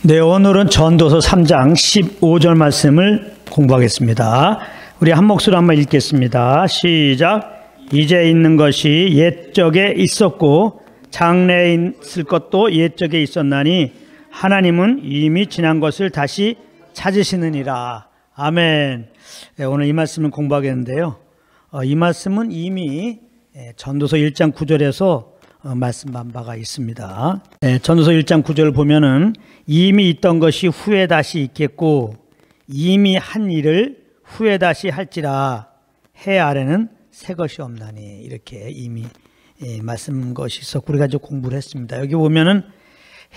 네, 오늘은 전도서 3장 15절 말씀을 공부하겠습니다. 우리 한 목소리로 한번 읽겠습니다. 시작. 이제 있는 것이 옛적에 있었고 장래에 있을 것도 옛적에 있었나니 하나님은 이미 지난 것을 다시 찾으시느니라. 아멘. 네, 오늘 이 말씀을 공부하겠는데요. 이 말씀은 이미 전도서 1장 9절에서 말씀한 바가 있습니다. 전도서 1장 9절을 보면은 이미 있던 것이 후에 다시 있겠고 이미 한 일을 후에 다시 할지라 해 아래는 새 것이 없나니, 이렇게 이미 말씀 것이 있었고 우리가 이제 공부를 했습니다. 여기 보면은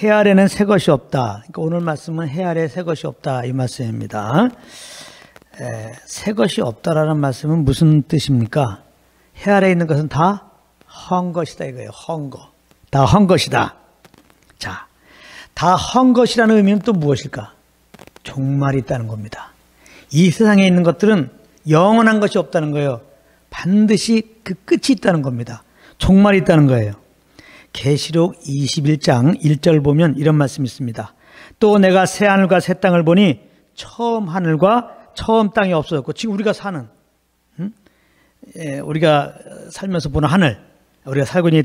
해 아래는 새 것이 없다. 그러니까 오늘 말씀은 해 아래 새 것이 없다, 이 말씀입니다. 새 것이 없다라는 말씀은 무슨 뜻입니까? 해 아래에 있는 것은 다 헛 것이다 이거예요. 헛 것. 다 헛 것이다. 자, 다 헛 것이라는 의미는 또 무엇일까? 종말이 있다는 겁니다. 이 세상에 있는 것들은 영원한 것이 없다는 거예요. 반드시 그 끝이 있다는 겁니다. 종말이 있다는 거예요. 계시록 21장 1절 보면 이런 말씀이 있습니다. 또 내가 새 하늘과 새 땅을 보니 처음 하늘과 처음 땅이 없어졌고, 지금 우리가 사는 우리가 살면서 보는 하늘, 우리가 살고 있는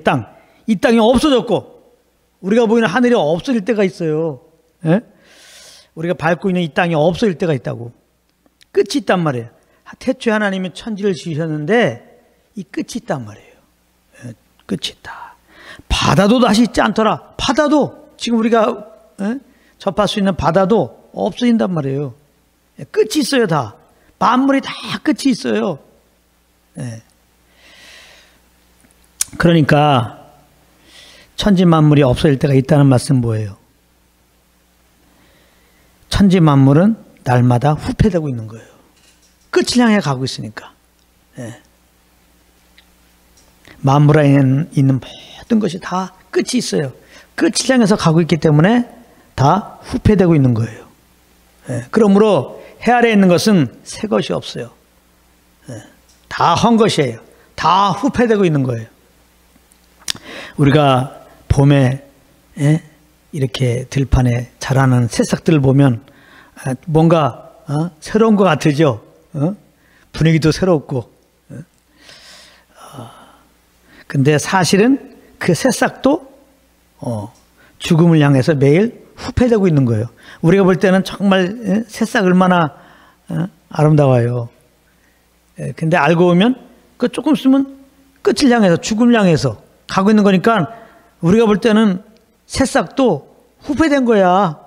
이 땅이 없어졌고 우리가 보이는 하늘이 없어질 때가 있어요. 우리가 밟고 있는 이 땅이 없어질 때가 있다고. 끝이 있단 말이에요. 태초에 하나님이 천지를 지으셨는데 이 끝이 있단 말이에요. 끝이 있다. 바다도 다시 있지 않더라. 바다도, 지금 우리가 접할 수 있는 바다도 없어진단 말이에요. 끝이 있어요. 다 만물이 다 끝이 있어요. 그러니까 천지 만물이 없어질 때가 있다는 말씀 뭐예요? 천지 만물은 날마다 후퇴되고 있는 거예요. 끝을 향해 가고 있으니까. 만물 안에 있는 모든 것이 다 끝이 있어요. 끝을 향해서 가고 있기 때문에 다 후퇴되고 있는 거예요. 그러므로 해 아래에 있는 것은 새 것이 없어요. 다 헛 것이에요. 다 후퇴되고 있는 거예요. 우리가 봄에 이렇게 들판에 자라는 새싹들을 보면 뭔가 새로운 것 같으죠. 분위기도 새롭고. 근데 사실은 그 새싹도 죽음을 향해서 매일 후퇴되고 있는 거예요. 우리가 볼 때는 정말 새싹 얼마나 아름다워요. 근데 알고 보면 그 조금 있으면 끝을 향해서, 죽음을 향해서 가고 있는 거니까 우리가 볼 때는 새싹도 후퇴된 거야.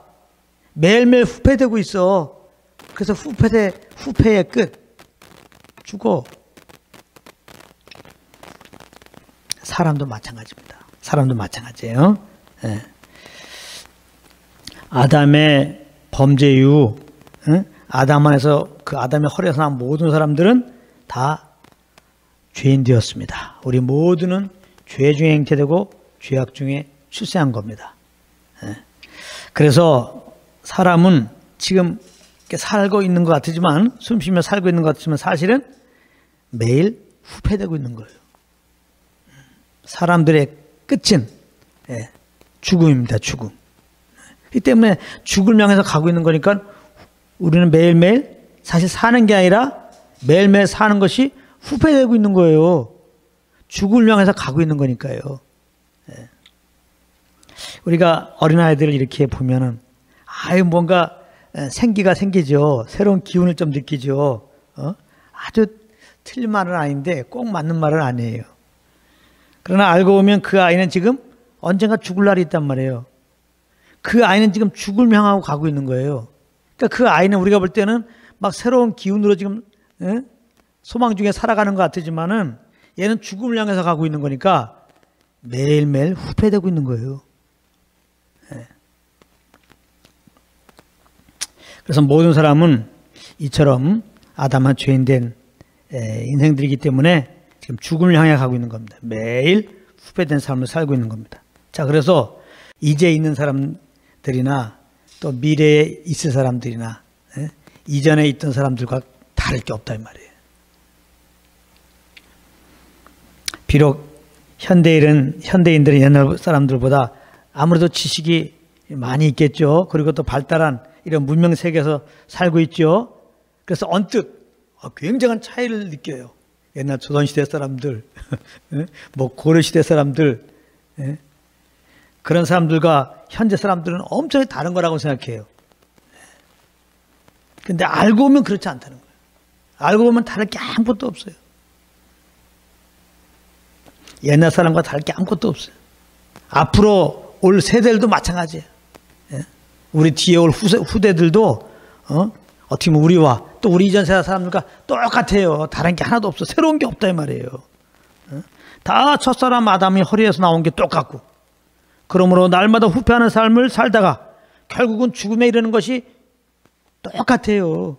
매일매일 후퇴되고 있어. 그래서 후퇴의 끝. 죽어. 사람도 마찬가지입니다. 사람도 마찬가지예요. 아담의 범죄 이후 아담 안에서, 그 아담의 허리에서 난 모든 사람들은 다 죄인 되었습니다. 우리 모두는 죄 중에 잉태되고 죄악 중에 출생한 겁니다. 그래서 사람은 지금 이렇게 살고 있는 것 같지만, 숨 쉬며 살고 있는 것 같지만 사실은 매일 후퇴되고 있는 거예요. 사람들의 끝은 죽음입니다. 죽음. 이 때문에 죽음을 향해서 가고 있는 거니까 우리는 매일매일 사실 사는 게 아니라 매일매일 사는 것이 후퇴되고 있는 거예요. 죽음을 향해서 가고 있는 거니까요. 우리가 어린아이들을 이렇게 보면은 뭔가 생기가 생기죠. 새로운 기운을 좀 느끼죠. 아주 틀린 말은 아닌데 꼭 맞는 말은 아니에요. 그러나 알고 보면 그 아이는 지금 언젠가 죽을 날이 있단 말이에요. 그 아이는 지금 죽음을 향하고 가고 있는 거예요. 그러니까 그 아이는 우리가 볼 때는 막 새로운 기운으로 지금 소망 중에 살아가는 것 같지만은 얘는 죽음을 향해서 가고 있는 거니까 매일매일 후퇴되고 있는 거예요. 그래서 모든 사람은 이처럼 아담한 죄인된 인생들이기 때문에 지금 죽음을 향해 가고 있는 겁니다. 매일 후퇴된 삶을 살고 있는 겁니다. 자, 그래서 이제 있는 사람들이나 또 미래에 있을 사람들이나 이전에 있던 사람들과 다를 게 없다 이 말이에요. 비록 현대인들은 옛날 사람들보다 아무래도 지식이 많이 있겠죠. 그리고 또 발달한 이런 문명 세계에서 살고 있죠. 그래서 언뜻 굉장한 차이를 느껴요. 옛날 조선시대 사람들, 뭐 고려시대 사람들, 그런 사람들과 현재 사람들은 엄청 다른 거라고 생각해요. 근데 알고 보면 그렇지 않다는 거예요. 알고 보면 다를 게 아무것도 없어요. 옛날 사람과 다를 게 아무것도 없어요. 앞으로 올 세대들도 마찬가지예요. 우리 뒤에 올 후대들도 어떻게 보면 우리와 또 우리 이전 세대 사람들과 똑같아요. 다른 게 하나도 없어. 새로운 게 없다 이 말이에요. 다 첫사람 아담이 허리에서 나온 게 똑같고, 그러므로 날마다 후회하는 삶을 살다가 결국은 죽음에 이르는 것이 똑같아요.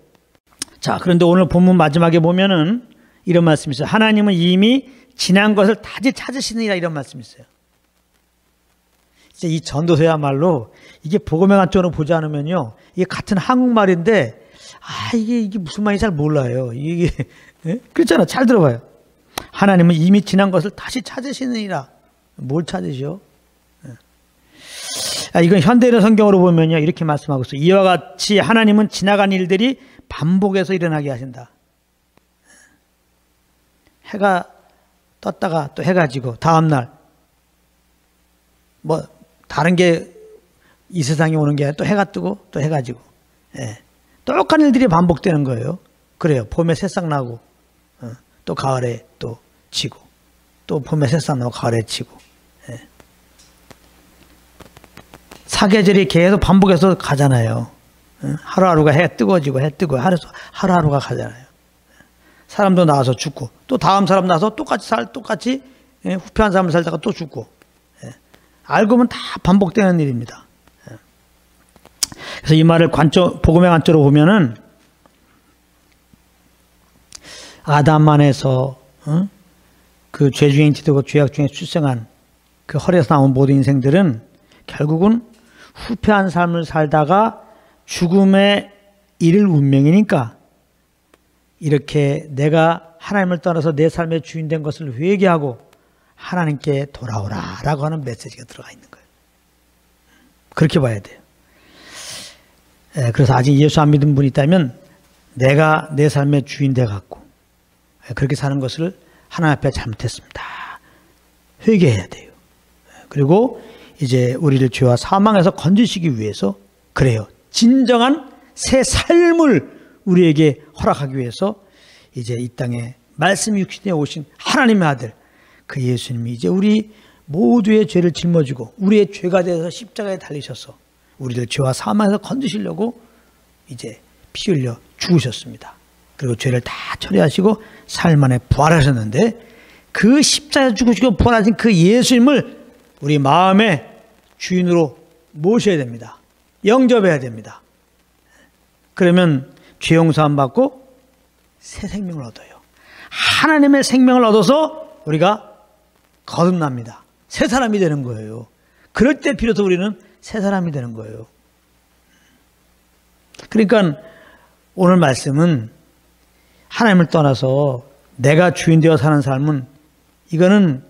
자, 그런데 오늘 본문 마지막에 보면은 이런 말씀이 있어요. 하나님은 이미 지난 것을 다시 찾으시느니라, 이런 말씀이 있어요. 이제 이 전도서야말로 이게 복음의 관점으로 보지 않으면요, 이게 같은 한국말인데 이게 무슨 말인지 잘 몰라요. 이게 그렇잖아. 잘 들어봐요. 하나님은 이미 지난 것을 다시 찾으시느니라. 뭘 찾으시오? 이건 현대인의 성경으로 보면요, 이렇게 말씀하고 있어요. 이와 같이 하나님은 지나간 일들이 반복해서 일어나게 하신다. 해가 떴다가 또 해가 지고, 다음날 뭐 다른 게 이 세상에 오는 게 아니라 또 해가 뜨고 또 해가 지고, 똑같은 일들이 반복되는 거예요. 그래요. 봄에 새싹 나고, 또 가을에 또 지고, 또 봄에 새싹 나고 가을에 지고, 사계절이 계속 반복해서 가잖아요. 하루하루가 해 뜨거워지고 해 뜨고 하루하루가 가잖아요. 사람도 나와서 죽고, 또 다음 사람 나와서 똑같이 후패한 삶을 살다가 또 죽고, 알고 보면 다 반복되는 일입니다. 그래서 이 말을 복음의 관점으로 보면은, 아담 안에서 그 죄 중에 지되고 죄악 중에 출생한 그 허리에서 나온 모든 인생들은 결국은 후패한 삶을 살다가 죽음의 이를 운명이니까, 이렇게 내가 하나님을 떠나서 내 삶의 주인 된 것을 회개하고 하나님께 돌아오라 라고 하는 메시지가 들어가 있는 거예요. 그렇게 봐야 돼요. 그래서 아직 예수 안 믿은 분이 있다면 내가 내 삶의 주인 돼 갖고 그렇게 사는 것을 하나님 앞에 잘못했습니다. 회개해야 돼요. 그리고 이제 우리를 죄와 사망에서 건지시기 위해서, 그래요, 진정한 새 삶을 우리에게 허락하기 위해서 이제 이 땅에 말씀이 육신에 오신 하나님의 아들 그 예수님이 이제 우리 모두의 죄를 짊어지고 우리의 죄가 되어서 십자가에 달리셔서 우리를 죄와 사망에서 건지시려고 이제 피 흘려 죽으셨습니다. 그리고 죄를 다 처리하시고 사흘 만에 부활하셨는데, 그 십자가에 죽으시고 부활하신 그 예수님을 우리 마음의 주인으로 모셔야 됩니다. 영접해야 됩니다. 그러면 죄 용서함 받고 새 생명을 얻어요. 하나님의 생명을 얻어서 우리가 거듭납니다. 새 사람이 되는 거예요. 그럴 때 비로소 우리는 새 사람이 되는 거예요. 그러니까 오늘 말씀은 하나님을 떠나서 내가 주인 되어 사는 삶은, 이거는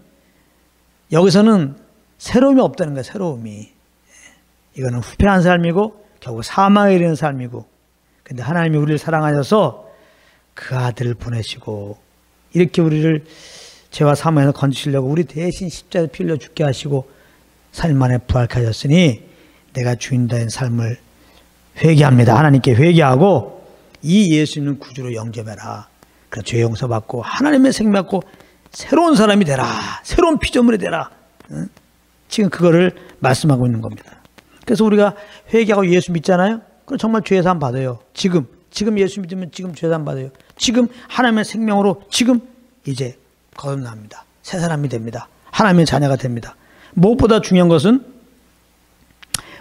여기서는 새로움이 없다는 거예요. 새로움이. 이거는 후패한 삶이고 결국 사망에 이르는 삶이고, 근데 하나님이 우리를 사랑하셔서 그 아들을 보내시고 이렇게 우리를 죄와 사망에서 건지시려고 우리 대신 십자가에 피 흘려 죽게 하시고 3일 만에 부활케 하셨으니 내가 주인 된 삶을 회개합니다. 하나님께 회개하고 이 예수님을 구주로 영접해라. 그래서 죄 용서받고 하나님의 생명 받고 새로운 사람이 되라. 새로운 피조물이 되라. 지금 그거를 말씀하고 있는 겁니다. 그래서 우리가 회개하고 예수 믿잖아요. 그럼 정말 죄사함 받아요. 지금 예수 믿으면 지금 죄사함 받아요. 지금 하나님의 생명으로 지금 이제 거듭납니다. 새 사람이 됩니다. 하나님의 자녀가 됩니다. 무엇보다 중요한 것은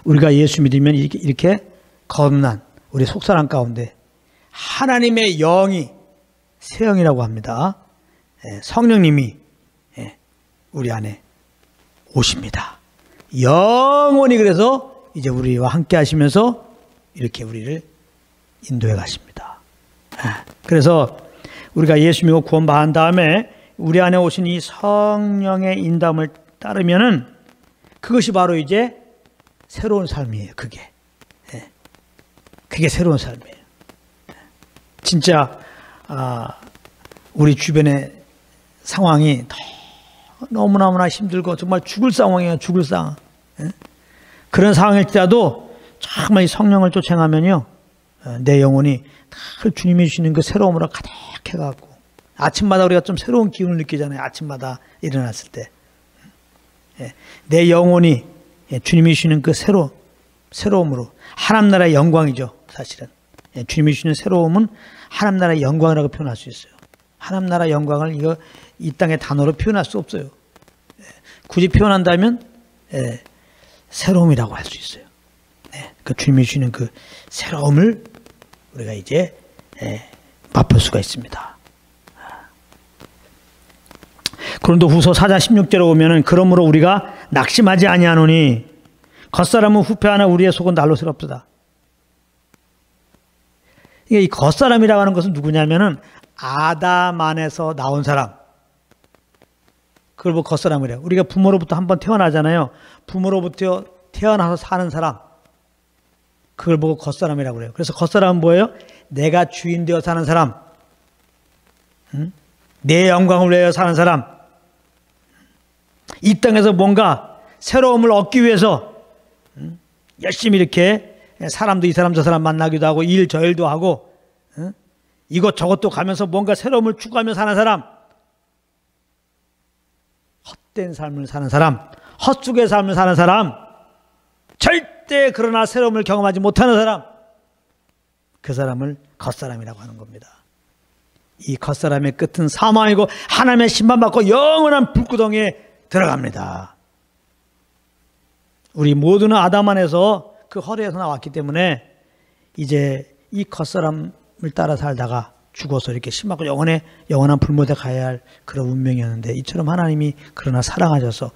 우리가 예수 믿으면 이렇게 거듭난 우리 속사람 가운데 하나님의 영이 새 영이라고 합니다. 성령님이 우리 안에 오십니다. 영원히 그래서 이제 우리와 함께 하시면서 이렇게 우리를 인도해 가십니다. 그래서 우리가 예수 믿고 구원받은 다음에 우리 안에 오신 이 성령의 인도함을 따르면은 그것이 바로 이제 새로운 삶이에요. 그게. 예. 그게 새로운 삶이에요. 진짜 우리 주변의 상황이 너무나 힘들고 정말 죽을 상황이에요. 죽을 상황. 예? 그런 상황일지라도 정말 이 성령을 쫓아가면요, 내 영혼이 늘 주님이 주시는 그 새로움으로 가득해갖고, 아침마다 우리가 좀 새로운 기운을 느끼잖아요. 아침마다 일어났을 때. 예. 내 영혼이 주님이 주시는 그 새로움으로, 하나님 나라의 영광이죠. 사실은. 예. 주님이 주시는 새로움은 하나님 나라의 영광이라고 표현할 수 있어요. 하나님 나라의 영광을 이 땅의 단어로 표현할 수 없어요. 예. 굳이 표현한다면 새로움이라고 할 수 있어요. 예. 그 주님이 주시는 그 새로움을 우리가 이제 맛볼 수가 있습니다. 고린도후서 4장 16절에 보면은, 그러므로 우리가 낙심하지 아니하노니 겉사람은 후패하나 우리의 속은 날로 새롭도다. 이게 이 겉사람이라고 하는 것은 누구냐면은 아담 안에서 나온 사람. 그걸 보고 겉사람이래요. 우리가 부모로부터 한번 태어나잖아요. 부모로부터 태어나서 사는 사람. 그걸 보고 겉사람이라고 그래요. 그래서 겉사람은 뭐예요? 내가 주인 되어 사는 사람. 내 영광을 위하여 사는 사람. 이 땅에서 뭔가 새로움을 얻기 위해서 열심히 이렇게 사람도 이 사람 저 사람 만나기도 하고 일 저 일도 하고 이것저것도 가면서 뭔가 새로움을 추구하며 사는 사람. 헛된 삶을 사는 사람, 헛수고의 삶을 사는 사람, 절대 그러나 새로움을 경험하지 못하는 사람, 그 사람을 겉사람이라고 하는 겁니다. 이 겉사람의 끝은 사망이고 하나님의 심판받고 영원한 불구덩이에 들어갑니다. 우리 모두는 아담 안에서 그 허리에서 나왔기 때문에 이제 이 겉사람을 따라 살다가 죽어서 이렇게 심하고 영원한 불못에 가야 할 그런 운명이었는데, 이처럼 하나님이 그러나 사랑하셔서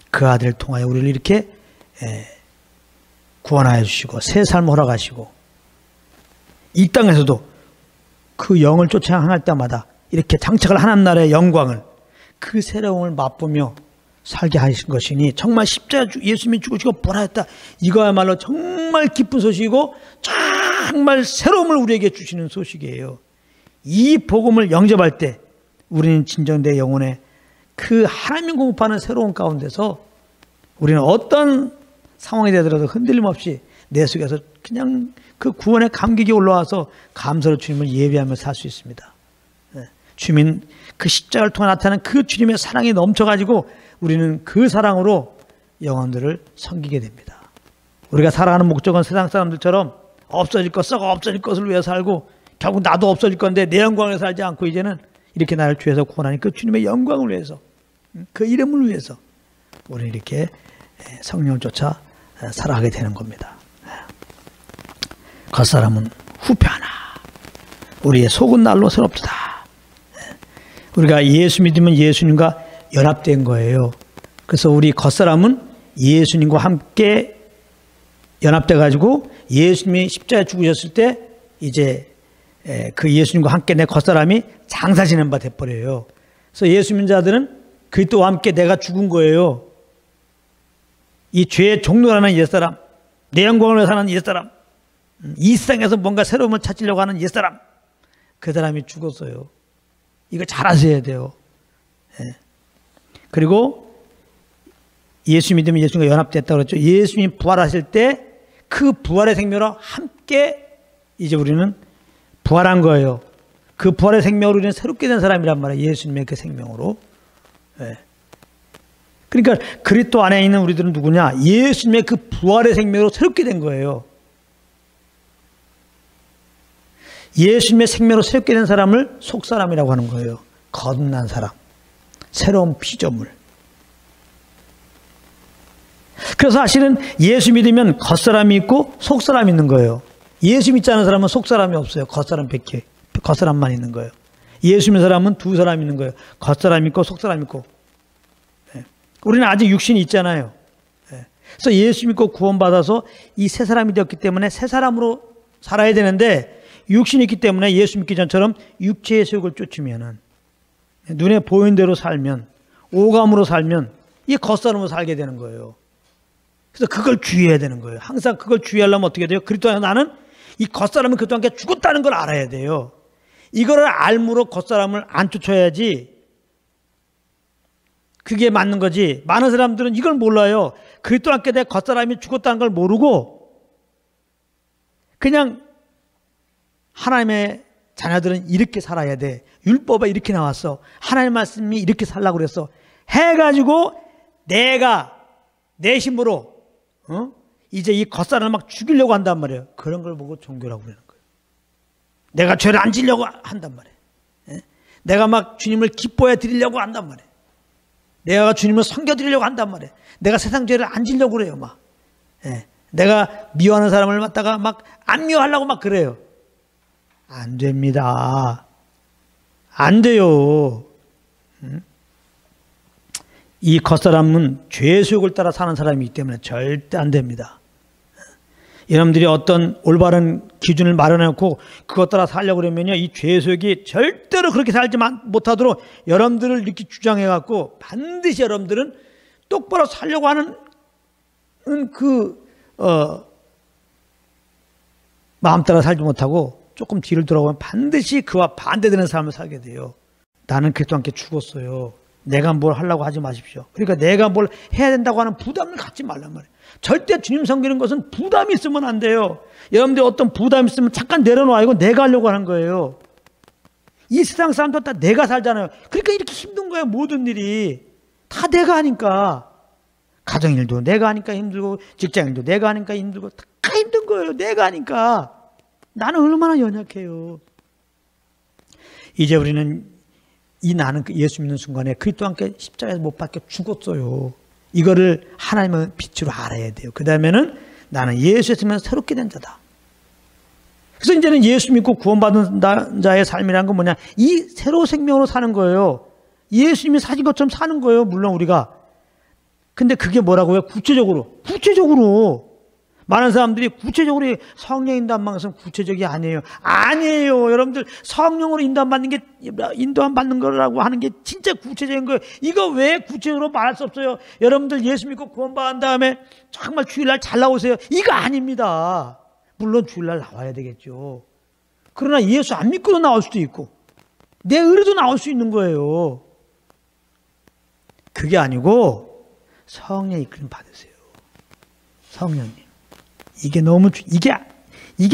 그 아들을 통하여 우리를 이렇게 구원하여 주시고 새 삶을 허락하시고, 이 땅에서도 그 영을 쫓아 향할 때마다 이렇게 장착을 하나님 나라의 영광을, 그 새로움을 맛보며 살게 하신 것이니 정말 십자가 예수님이 죽으시고 부활하였다. 이거야말로 정말 기쁜 소식이고 정말 새로움을 우리에게 주시는 소식이에요. 이 복음을 영접할 때 우리는 진정 내 영혼의 그 하나님 공급하는 새로운 가운데서 우리는 어떤 상황이 되더라도 흔들림 없이 내 속에서 그냥 그 구원의 감격이 올라와서 감사로 주님을 예배하며 살 수 있습니다. 주님, 그 십자가를 통해 나타나는 그 주님의 사랑이 넘쳐가지고 우리는 그 사랑으로 영혼들을 섬기게 됩니다. 우리가 살아가는 목적은 세상 사람들처럼 없어질 것, 썩어 없어질 것을 위해 살고 결국 나도 없어질 건데 내 영광을 살지 않고 이제는 이렇게 나를 주에서 구원하니 그 주님의 영광을 위해서, 그 이름을 위해서 우리는 이렇게 성령을 쫓아 살아가게 되는 겁니다. 겉사람은 후패하나 우리의 속은 날로 새롭도다. 우리가 예수 믿으면 예수님과 연합된 거예요. 그래서 우리 겉사람은 예수님과 함께 연합돼 가지고 예수님이 십자가에 죽으셨을 때 이제 그 예수님과 함께 내 겉사람이 장사 지낸 바 돼버려요. 그래서 예수 믿는 자들은 그리스도와 함께 내가 죽은 거예요. 이 죄의 종로라는 옛사람, 내 영광을 위해 사는 옛사람, 이 세상에서 뭔가 새로움을 찾으려고 하는 옛사람, 그 사람이 죽었어요. 이거 잘 아셔야 돼요. 그리고 예수 믿으면 예수님과 연합됐다고 그랬죠. 예수님이 부활하실 때 그 부활의 생명으로 함께 이제 우리는 부활한 거예요. 그 부활의 생명으로 우리는 새롭게 된 사람이란 말이에요. 예수님의 그 생명으로. 그러니까 그리스도 안에 있는 우리들은 누구냐? 예수님의 그 부활의 생명으로 새롭게 된 거예요. 예수님의 생명으로 새롭게 된 사람을 속사람이라고 하는 거예요. 거듭난 사람, 새로운 피조물. 그래서 사실은 예수 믿으면 겉사람이 있고 속사람이 있는 거예요. 예수 믿지 않은 사람은 속사람이 없어요. 겉사람만 있는 거예요. 예수 믿는 사람은 두 사람이 있는 거예요. 겉사람이 있고 속사람이 있고. 우리는 아직 육신이 있잖아요. 그래서 예수 믿고 구원받아서 이 새 사람이 되었기 때문에 새 사람으로 살아야 되는데, 육신이 있기 때문에 예수 믿기 전처럼 육체의 세욕을 쫓으면은, 눈에 보이는 대로 살면, 오감으로 살면 이 겉사람으로 살게 되는 거예요. 그래서 그걸 주의해야 되는 거예요. 항상 그걸 주의하려면 어떻게 돼요? 그리스도 안에 나는 이 겉사람은 그리스도 함께 죽었다는 걸 알아야 돼요. 이거를 알므로 겉사람을 안 쫓아야지 그게 맞는 거지. 많은 사람들은 이걸 몰라요. 그리스도 함께 내 겉사람이 죽었다는 걸 모르고 그냥 하나님의 자녀들은 이렇게 살아야 돼. 율법에 이렇게 나왔어. 하나님 말씀이 이렇게 살라고 그랬어. 해가지고 내가 내 힘으로 이제 이 겉사람을 막 죽이려고 한단 말이에요. 그런 걸 보고 종교라고 그러는 거예요. 내가 죄를 안 지려고 한단 말이에요. 내가 막 주님을 기뻐해 드리려고 한단 말이에요. 내가 주님을 섬겨드리려고 한단 말이에요. 내가 세상 죄를 안 지려고 그래요. 막 내가 미워하는 사람을 갖다가 막 안 미워하려고 막 그래요. 안 됩니다. 안 돼요. 이 겉사람은 죄의 수욕을 따라 사는 사람이기 때문에 절대 안 됩니다. 여러분들이 어떤 올바른 기준을 마련해놓고 그것 따라 살려고 그러면요, 이 죄의 수욕이 절대로 그렇게 살지 못하도록 여러분들을 이렇게 주장해갖고 반드시 여러분들은 똑바로 살려고 하는 마음 따라 살지 못하고 조금 뒤를 돌아보면 반드시 그와 반대되는 삶을 살게 돼요. 나는 그리스도와 함께 죽었어요. 내가 뭘 하려고 하지 마십시오. 그러니까 내가 뭘 해야 된다고 하는 부담을 갖지 말란 말이에요. 절대 주님 섬기는 것은 부담이 있으면 안 돼요. 여러분들 어떤 부담이 있으면 잠깐 내려놓아. 이거 내가 하려고 하는 거예요. 이 세상 사람도 다 내가 살잖아요. 그러니까 이렇게 힘든 거예요. 모든 일이 다 내가 하니까. 가정일도 내가 하니까 힘들고 직장일도 내가 하니까 힘들고 다 힘든 거예요. 내가 하니까. 나는 얼마나 연약해요. 이제 우리는 이 나는 예수 믿는 순간에 그리스도와 함께 십자가에서 못 박혀 죽었어요. 이거를 하나님의 빛으로 알아야 돼요. 그 다음에는 나는 예수에 있으면 새롭게 된 자다. 그래서 이제는 예수 믿고 구원받은 자의 삶이라는 건 뭐냐? 이 새로운 생명으로 사는 거예요. 예수님이 사신 것처럼 사는 거예요. 물론 우리가. 근데 그게 뭐라고요? 구체적으로. 많은 사람들이 구체적으로 성령 인도받는 것은 구체적이 아니에요. 아니에요. 여러분들 성령으로 인도받는 거라고 하는 게 진짜 구체적인 거예요. 이거 왜 구체적으로 말할 수 없어요? 여러분들 예수 믿고 구원받은 다음에 정말 주일날 잘 나오세요. 이거 아닙니다. 물론 주일날 나와야 되겠죠. 그러나 예수 안 믿고도 나올 수도 있고 내 의뢰도 나올 수 있는 거예요. 그게 아니고 성령 이끌림 받으세요. 성령님. 이게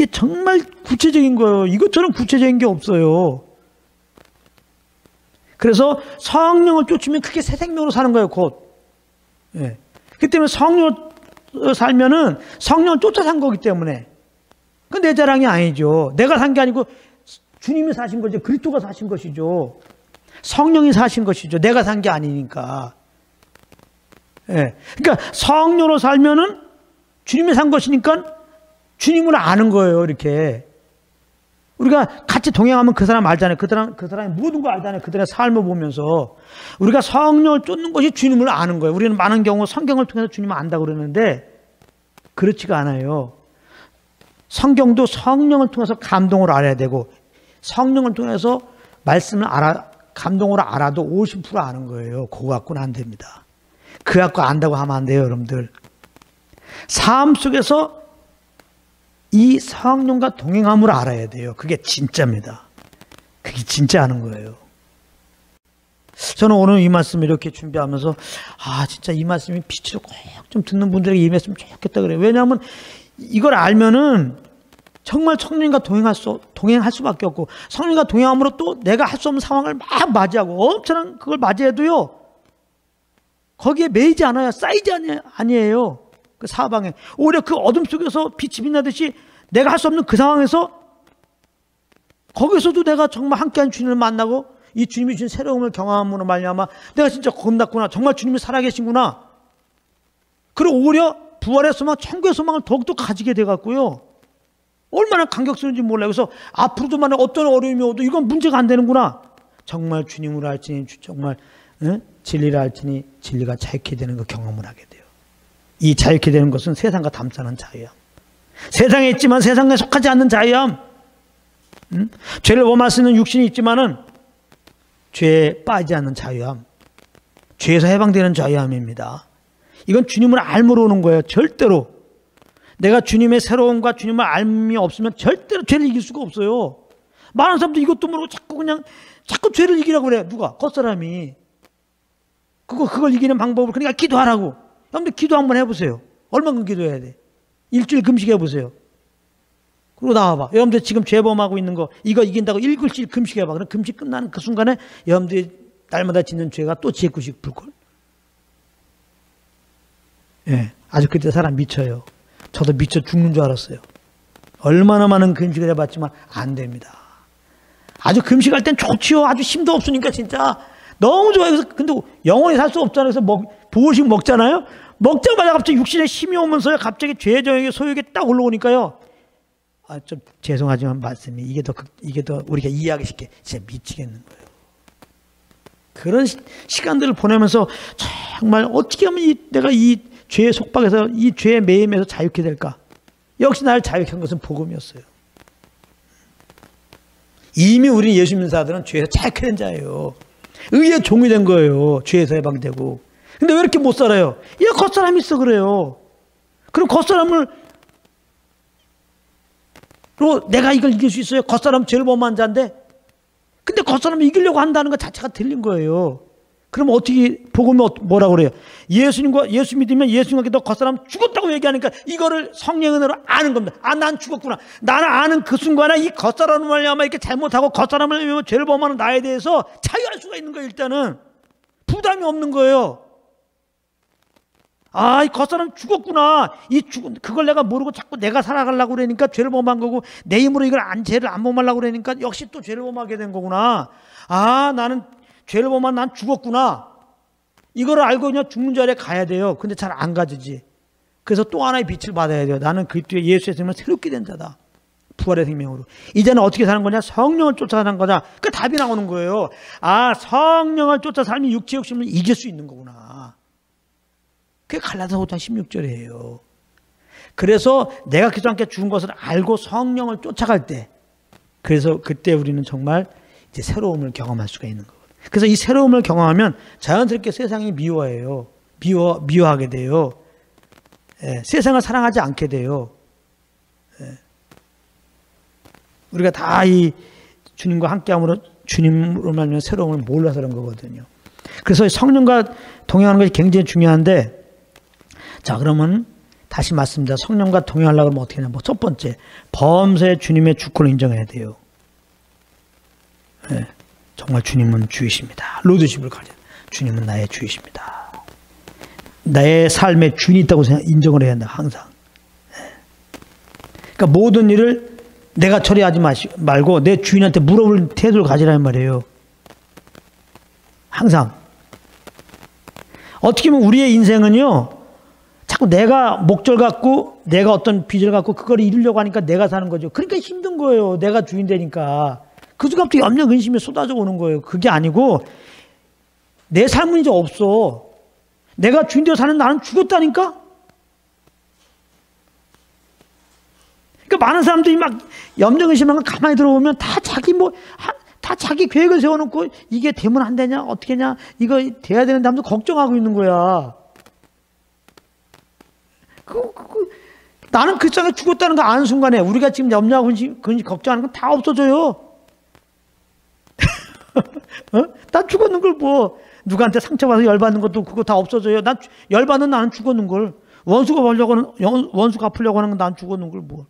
정말 구체적인 거예요. 이것처럼 구체적인 게 없어요. 그래서 성령을 쫓으면 그게 새 생명으로 사는 거예요, 곧. 예. 그 때문에 성령을 살면은 성령을 쫓아 산 거기 때문에. 그건 내 자랑이 아니죠. 내가 산 게 아니고 주님이 사신 거죠. 그리스도가 사신 것이죠. 성령이 사신 것이죠. 내가 산 게 아니니까. 예. 그러니까 성령으로 살면은 주님이 산 것이니까 주님을 아는 거예요, 이렇게. 우리가 같이 동행하면 그 사람 알잖아요. 그 사람의 모든 걸 알잖아요. 그들의 삶을 보면서. 우리가 성령을 쫓는 것이 주님을 아는 거예요. 우리는 많은 경우 성경을 통해서 주님을 안다고 그러는데 그렇지가 않아요. 성경도 성령을 통해서 감동을 알아야 되고 성령을 통해서 말씀을 감동으로 알아도 50% 아는 거예요. 그거 갖고는 안 됩니다. 그거 갖고 안다고 하면 안 돼요, 여러분들. 삶 속에서 이 성령과 동행함을 알아야 돼요. 그게 진짜입니다. 그게 진짜 아는 거예요. 저는 오늘 이 말씀 이렇게 준비하면서 진짜 이 말씀이 빛으로 꼭 좀 듣는 분들에게 임했으면 좋겠다 그래요. 왜냐하면 이걸 알면은 정말 성령과 동행할 수밖에 없고 성령과 동행함으로 또 내가 할 수 없는 상황을 막 맞이하고 엄청난 그걸 맞이해도요. 거기에 매이지 않아요. 쌓이지 아니에요. 그 사방에. 오히려 그 어둠 속에서 빛이 빛나듯이 내가 할 수 없는 그 상황에서 거기서도 내가 정말 함께한 주님을 만나고 이 주님이 주신 새로움을 경험함으로 말미암아 내가 진짜 겁났구나. 정말 주님이 살아계신구나. 그리고 오히려 부활의 소망, 천국의 소망을 더욱더 가지게 돼갖고요. 얼마나 감격스러운지 몰라요. 그래서 앞으로도 만약 어떤 어려움이 오도 이건 문제가 안 되는구나. 정말 주님을 알지니 정말 진리를 알지니 진리가 자유케 되는 그 경험을 하게 돼요. 이 자유케 되는 것은 세상과 담사는 자유함. 세상에 있지만 세상에 속하지 않는 자유함. 죄를 범할 수 있는 육신이 있지만은 죄에 빠지지 않는 자유함. 죄에서 해방되는 자유함입니다. 이건 주님을 알므로 오는 거예요. 절대로. 내가 주님의 새로움과 주님을 알미 없으면 절대로 죄를 이길 수가 없어요. 많은 사람도 이것도 모르고 자꾸 죄를 이기라고 그래요. 누가? 겉사람이. 그걸 이기는 방법을 그러니까 기도하라고. 여러분들 기도 한번 해보세요. 얼마큼 기도해야 돼? 일주일 금식해보세요. 그리고 나와봐. 여러분들 지금 죄범하고 있는 거 이거 이긴다고 일주일 금식해봐. 그럼 금식 끝나는 그 순간에 여러분들이 날마다 짓는 죄가 또 지혜구식 불걸. 예, 아주 그때 사람 미쳐요. 저도 미쳐 죽는 줄 알았어요. 얼마나 많은 금식을 해봤지만 안 됩니다. 아주 금식할 땐 좋지요. 아주 힘도 없으니까 진짜 너무 좋아요. 그래서 근데 영원히 살 수 없잖아요. 그래서 보호식 먹잖아요. 먹자마자 갑자기 육신에 힘이 오면서요. 갑자기 죄정에게 소욕에 딱 올라오니까요. 좀 죄송하지만 말씀이 이게 더 우리가 이해하기 쉽게 진짜 미치겠는 거예요. 그런 시간들을 보내면서 정말 어떻게 하면 내가 이 죄의 속박에서 이 죄의 매임에서 자유케 될까? 역시 나를 자유케 한 것은 복음이었어요. 이미 우리 예수 믿는 자들은 죄에서 자유케 된 자예요. 의의 종이 된 거예요. 죄에서 해방되고. 근데 왜 이렇게 못 살아요? 이거 겉사람이 있어 그래요. 그럼 겉사람을 내가 이걸 이길 수 있어요? 겉사람 제일 범한 자인데 근데 겉사람을 이기려고 한다는 것 자체가 틀린 거예요. 그럼 어떻게 복음이 뭐라고 그래요? 예수 믿으면 예수님께 너 겉사람 죽었다고 얘기하니까 이거를 성령의 은혜로 아는 겁니다. 난 죽었구나. 나는 아는 그 순간에 이 겉사람을 말미암아 이렇게 잘못하고 겉사람을 위하여 죄를 범하는 나에 대해서 자유할 수가 있는 거예요. 일단은 부담이 없는 거예요. 이 겉사람 죽었구나. 그걸 내가 모르고 자꾸 내가 살아가려고 그러니까 죄를 범한 거고 내 힘으로 죄를 안 범하려고 그러니까 역시 또 죄를 범하게 된 거구나. 나는 죄를 범한 난 죽었구나. 이거를 알고 그냥 죽는 자리에 가야 돼요. 근데 잘 안 가지지. 그래서 또 하나의 빛을 받아야 돼요. 나는 그리스도의 예수의 생명을 새롭게 된 자다. 부활의 생명으로. 이제는 어떻게 사는 거냐? 성령을 쫓아 사는 거다. 그 답이 나오는 거예요. 성령을 쫓아 살면 육체 욕심을 이길 수 있는 거구나. 그게 갈라디아서 5장 16절이에요. 그래서 내가 그리스도와 함께 죽은 것을 알고 성령을 쫓아갈 때, 그래서 그때 우리는 정말 이제 새로움을 경험할 수가 있는 거예요. 그래서 이 새로움을 경험하면 자연스럽게 세상이 미워해요. 미워하게 돼요. 세상을 사랑하지 않게 돼요. 우리가 다 이 주님과 함께함으로 주님으로 말미암아 새로움을 몰라서 그런 거거든요. 그래서 성령과 동행하는 것이 굉장히 중요한데, 자 그러면 다시 말씀드립니다. 성령과 동행하려고 하면 어떻게 하냐? 첫 번째, 범사에 주님의 주권을 인정해야 돼요. 정말 주님은 주이십니다. 로드십을 가져. 주님은 나의 주이십니다. 나의 삶에 주인이 있다고 인정을 해야 한다. 항상. 그러니까 모든 일을 내가 처리하지 말고 내 주인한테 물어볼 태도를 가지라는 말이에요. 항상. 어떻게 보면 우리의 인생은요, 자꾸 내가 목적 갖고 내가 어떤 빚을 갖고 그걸 이루려고 하니까 내가 사는 거죠. 그러니까 힘든 거예요. 내가 주인 되니까. 그 순간부터 염려 근심이 쏟아져 오는 거예요. 그게 아니고 내 삶은 이제 없어. 내가 주인 되어 사는 나는 죽었다니까. 그러니까 많은 사람들이 막 염려 근심하면 가만히 들어보면 다 자기 계획을 세워놓고 이게 되면 안 되냐 어떻게 하냐 이거 돼야 되는데 하면서 걱정하고 있는 거야. 나는 그 땅에 죽었다는 거 아는 순간에 우리가 지금 염려하고 근심 걱정하는 건 다 없어져요. 난 죽었는 걸 뭐 누구한테 상처받아서 열받는 것도 그거 다 없어져요. 난 열받는 나는 죽었는 걸 원수가 갚으려고 하는 건 난 죽었는 걸 뭐.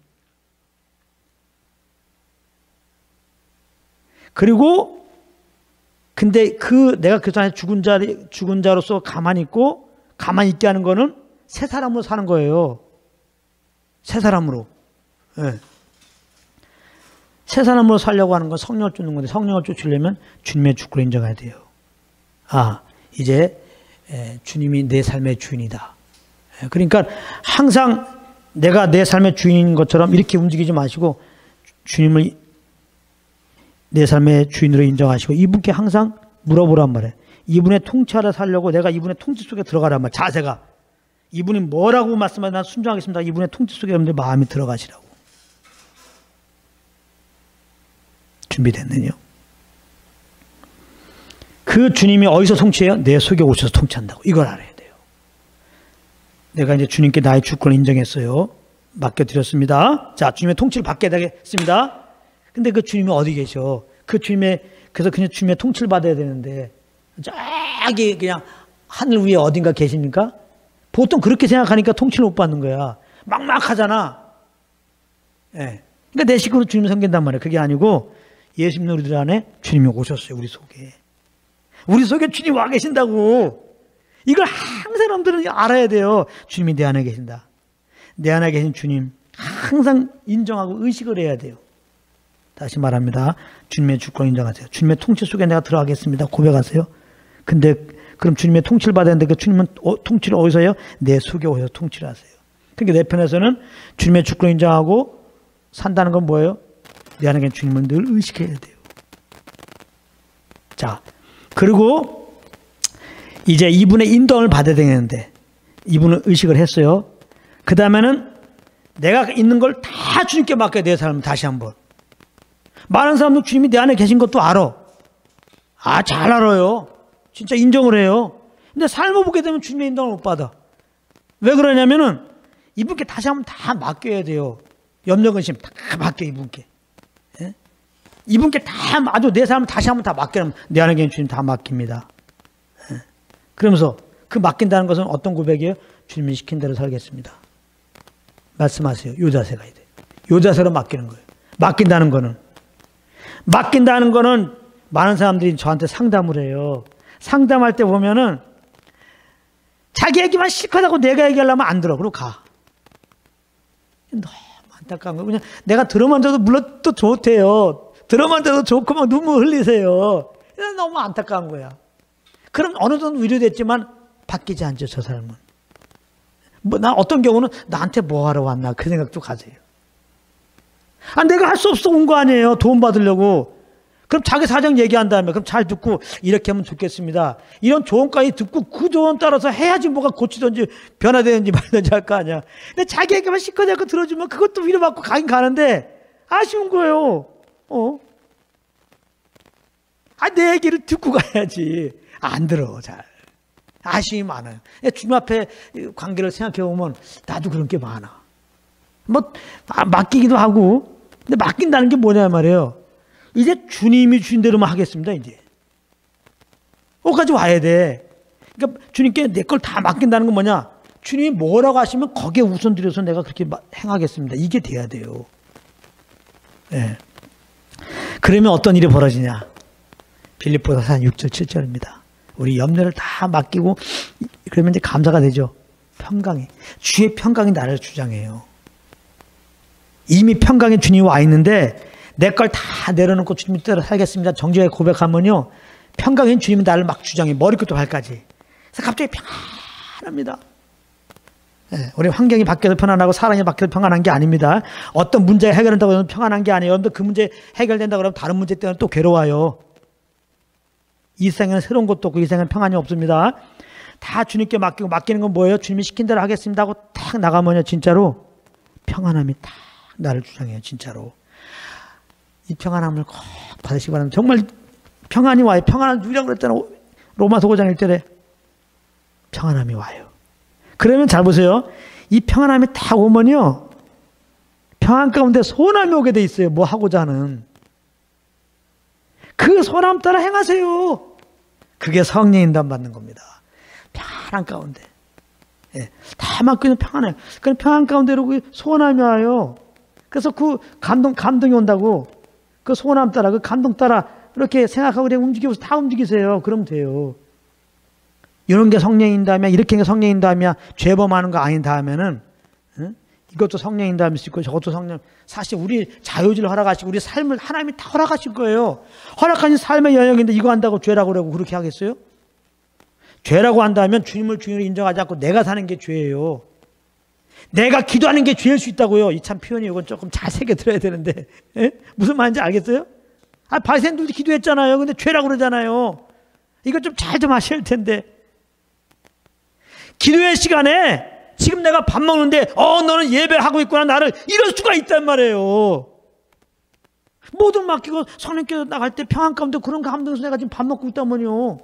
그리고 근데 내가 그 사람의 죽은 자로서 가만히 있고 가만히 있게 하는 거는 새 사람으로 사는 거예요. 새 사람으로. 새 사람으로 살려고 하는 건 성령을 쫓는 건데 성령을 쫓으려면 주님의 주권을 인정해야 돼요. 이제 주님이 내 삶의 주인이다. 그러니까 항상 내가 내 삶의 주인인 것처럼 이렇게 움직이지 마시고 주님을 내 삶의 주인으로 인정하시고 이분께 항상 물어보란 말이에요. 이분의 통치 아래 살려고 내가 이분의 통치 속에 들어가란 말이에요. 자세가. 이분이 뭐라고 말씀하면 난 순종하겠습니다. 이분의 통치 속에 여러분들 마음이 들어가시라고. 준비됐느냐? 그 주님이 어디서 통치해요? 내 속에 오셔서 통치한다고. 이걸 알아야 돼요. 내가 이제 주님께 나의 주권을 인정했어요. 맡겨드렸습니다. 자, 주님의 통치를 받게 되겠습니다. 근데 그 주님이 어디 계셔? 그래서 그냥 주님의 통치를 받아야 되는데, 저기 그냥 하늘 위에 어딘가 계십니까? 보통 그렇게 생각하니까 통치를 못 받는 거야. 막막하잖아. 예. 그러니까 내 식으로 주님을 섬긴단 말이야. 그게 아니고 예수 믿는 우리들 안에 주님이 오셨어요. 우리 속에. 우리 속에 주님이 와 계신다고. 이걸 항상 사람들은 알아야 돼요. 주님이 내 안에 계신다. 내 안에 계신 주님 항상 인정하고 의식을 해야 돼요. 다시 말합니다. 주님의 주권 인정하세요. 주님의 통치 속에 내가 들어가겠습니다. 고백하세요. 근데 그럼 주님의 통치를 받아야 되는데 그 주님은 통치를 어디서 해요? 내 속에 오셔서 통치를 하세요. 그러니까 내 편에서는 주님의 주권 인정하고 산다는 건 뭐예요? 내 안에 계신 주님을 늘 의식해야 돼요. 자, 그리고 이제 이분의 인도함을 받아야 되는데 이분은 의식을 했어요. 그 다음에는 내가 있는 걸 다 주님께 맡겨야 돼요. 삶을 다시 한번. 많은 사람들 주님이 내 안에 계신 것도 알아. 잘 알아요. 진짜 인정을 해요. 근데 삶을 보게 되면 주님의 인정을 못 받아. 왜 그러냐면은 이분께 다시 한번 다 맡겨야 돼요. 염려 근심 다 맡겨 이분께. 예? 이분께 다 아주 내 삶을 다시 한번 다 맡기면 내 안에 계신 주님 다 맡깁니다. 예? 그러면서 그 맡긴다는 것은 어떤 고백이에요? 주님이 시킨 대로 살겠습니다. 말씀하세요. 요 자세가 돼요. 요 자세로 맡기는 거예요. 맡긴다는 거는 많은 사람들이 저한테 상담을 해요. 상담할 때 보면은 자기 얘기만 실컷 하고 내가 얘기하려면 안 들어. 그러고 가. 너무 안타까운 거예요. 그냥 내가 들어만 줘도 물론 또 좋대요. 들어만 줘도 좋고 막 눈물 흘리세요. 너무 안타까운 거야. 그럼 어느 정도 위로됐지만 바뀌지 않죠. 저 사람은. 나 어떤 경우는 나한테 뭐 하러 왔나 그 생각도 가세요. 내가 할 수 없어 온 거 아니에요. 도움 받으려고. 그럼 자기 사정 얘기한 다음에 그럼 잘 듣고 이렇게 하면 좋겠습니다. 이런 조언까지 듣고 그 조언 따라서 해야지 뭐가 고치든지 변화되든지 말든지 할 거 아니야. 근데 자기 얘기만 실컷 하고 들어주면 그것도 위로받고 가긴 가는데 아쉬운 거예요. 내 얘기를 듣고 가야지. 안 들어 잘. 아쉬움이 많아요. 주님 앞에 관계를 생각해 보면 나도 그런 게 많아. 맡기기도 하고. 근데 맡긴다는 게 뭐냐 말이에요. 이제 주님이 주신 대로만 하겠습니다. 이제. 거기까지 와야 돼. 그러니까 주님께 내 걸 다 맡긴다는 건 뭐냐. 주님이 뭐라고 하시면 거기에 우선 들여서 내가 그렇게 행하겠습니다. 이게 돼야 돼요. 네. 그러면 어떤 일이 벌어지냐. 빌립보서 4장 6절 7절입니다. 우리 염려를 다 맡기고 그러면 이제 감사가 되죠. 평강이. 주의 평강이 나를 주장해요. 이미 평강에 주님이 와 있는데 내 걸 다 내려놓고 주님 뜻대로 살겠습니다. 정직하게 고백하면요. 평강인 주님이 나를 막 주장해. 머리끝부터 발까지. 그래서 갑자기 평안합니다. 네, 우리 환경이 바뀌어서 편안하고 사랑이 바뀌어서 평안한 게 아닙니다. 어떤 문제가 해결된다고 해서 평안한 게 아니에요. 그 문제 해결된다고 하면 다른 문제 때문에 또 괴로워요. 이 세상에는 새로운 것도 없고 이 세상에는 평안이 없습니다. 다 주님께 맡기고 맡기는 건 뭐예요? 주님이 시킨 대로 하겠습니다 하고 탁 나가면요. 진짜로 평안함이 딱 나를 주장해요. 진짜로. 이 평안함을 꼭 받으시기 바랍니다. 정말 평안이 와요. 평안한 누리라고 그랬잖아요. 로마서 5장 1절에 평안함이 와요. 그러면 잘 보세요. 이 평안함이 딱 오면요. 평안 가운데 소원함이 오게 돼 있어요. 뭐 하고자 하는. 그 소원함 따라 행하세요. 그게 성령 인도함 받는 겁니다. 평안 가운데. 예, 다 맡기는 평안해요. 그 평안 가운데로 그 소원함이 와요. 그래서 그 감동이 온다고. 그 소원함 따라, 그 감동 따라 이렇게 생각하고 그냥 움직이면서 다 움직이세요. 그러면 돼요. 이런 게 성령인 다음에 이렇게 한 게 성령인 다음이야. 죄범하는 거 아닌 다음에는 이것도 성령인 다음일 수 있고 저것도 성령. 사실 우리 자유지를 허락하시고 우리 삶을 하나님이 다 허락하실 거예요. 허락하신 삶의 영역인데 이거 한다고 죄라고 그러고 그렇게 하겠어요? 죄라고 한다면 주님을 주인으로 인정하지 않고 내가 사는 게 죄예요. 내가 기도하는 게 죄일 수 있다고요. 이 참 표현이 이건 조금 잘 새겨 들어야 되는데 무슨 말인지 알겠어요? 바리새인들도 기도했잖아요. 근데 죄라고 그러잖아요. 이거 좀 잘 좀 하셔야 할 텐데. 기도의 시간에 지금 내가 밥 먹는데 너는 예배하고 있구나 나를 이럴 수가 있단 말이에요. 모든 맡기고 성령께서 나갈 때 평안 가운데 그런 감동에서 내가 지금 밥 먹고 있다면요.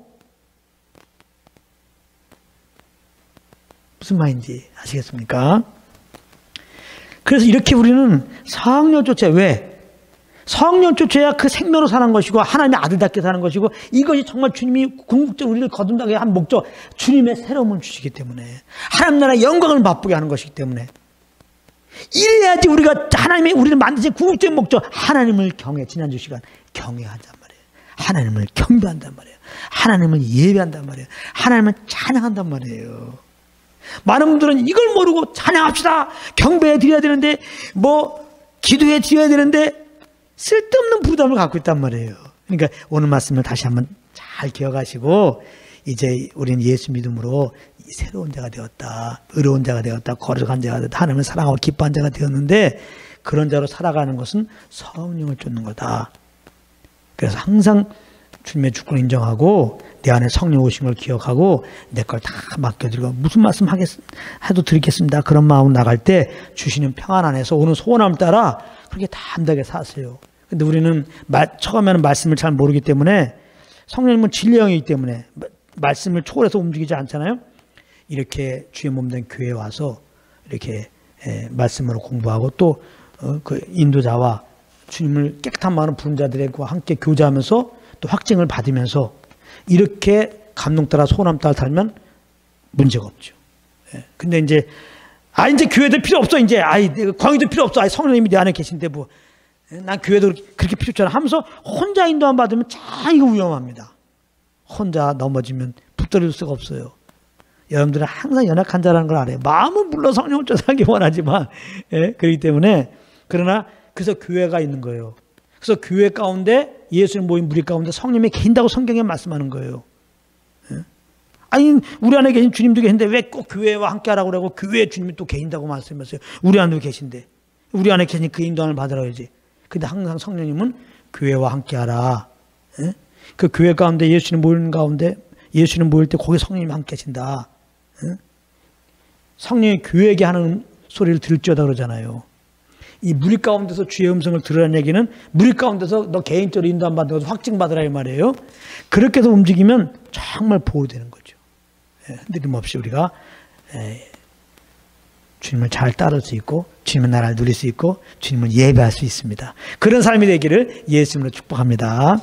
무슨 말인지 아시겠습니까? 그래서 이렇게 우리는 성령 쫓아야 왜? 성령 쫓아야 그 생명으로 사는 것이고 하나님의 아들답게 사는 것이고 이것이 정말 주님이 궁극적으로 우리를 거둔다게 한 목적, 주님의 새로움을 주시기 때문에 하나님 나라의 영광을 맛보게 하는 것이기 때문에 이래야지 우리가 하나님이 우리를 만드신 궁극적인 목적, 하나님을 경외, 지난주 시간 경외한단 말이에요. 하나님을 경배한단 말이에요. 하나님을 예배한단 말이에요. 하나님을 찬양한단 말이에요. 많은 분들은 이걸 모르고 찬양합시다, 경배해 드려야 되는데 뭐 기도해 드려야 되는데 쓸데없는 부담을 갖고 있단 말이에요. 그러니까 오늘 말씀을 다시 한번 잘 기억하시고 이제 우리는 예수 믿음으로 새로운 자가 되었다, 의로운 자가 되었다, 거룩한 자가 되었다, 하나님을 사랑하고 기뻐한 자가 되었는데 그런 자로 살아가는 것은 성령을 쫓는 거다. 그래서 항상 주님의 주권을 인정하고 내 안에 성령 오신 걸 기억하고 내 걸 다 맡겨드리고 무슨 말씀 해도 드리겠습니다. 그런 마음 나갈 때 주시는 평안 안에서 오는 소원함을 따라 그렇게 담대하게 사세요. 근데 우리는 처음에는 말씀을 잘 모르기 때문에 성령님은 진리의 영이기 때문에 말씀을 초월해서 움직이지 않잖아요. 이렇게 주의 몸된 교회에 와서 이렇게 말씀으로 공부하고 또 그 인도자와 주님을 깨끗한 마음으로 부른 자들과 함께 교제하면서 또 확증을 받으면서 이렇게 감동 따라 소원함 따라 살면 문제가 없죠. 근데 이제 이제 교회도 필요 없어, 이제 광희도 필요 없어, 성령님이 내 안에 계신데 뭐 난 교회도 그렇게 필요 없잖아 하면서 혼자 인도함 받으면 참 이거 위험합니다. 혼자 넘어지면 붙들릴 수가 없어요. 여러분들은 항상 연약한 자라는 걸 알아요. 마음은 물론 성령을 쫓아가기 원하지만 그렇기 때문에 그러나 그래서 교회가 있는 거예요. 그래서 교회 가운데 예수님 모인 무리 가운데 성령이 계신다고 성경에 말씀하는 거예요. 아니 우리 안에 계신 주님도 계신데 왜 꼭 교회와 함께 하라고 그러고 교회에 주님이 또 계신다고 말씀하세요. 우리 안에도 계신데 우리 안에 계신 그 인도함을 받으라야지. 근데 항상 성령님은 교회와 함께 하라. 그 교회 가운데 예수님 모이는 가운데 예수님 모일 때 거기 성령님이 함께 계신다. 성령이 교회에게 하는 소리를 들을지어다 그러잖아요. 이 무리 가운데서 주의 음성을 들으라는 얘기는 무리 가운데서 너 개인적으로 인도함 받는 것을 확증받으라 이 말이에요. 그렇게 해서 움직이면 정말 보호되는 거죠. 흔들림 없이 우리가 주님을 잘 따를 수 있고 주님의 나라를 누릴 수 있고 주님을 예배할 수 있습니다. 그런 삶이 되기를 예수님으로 축복합니다.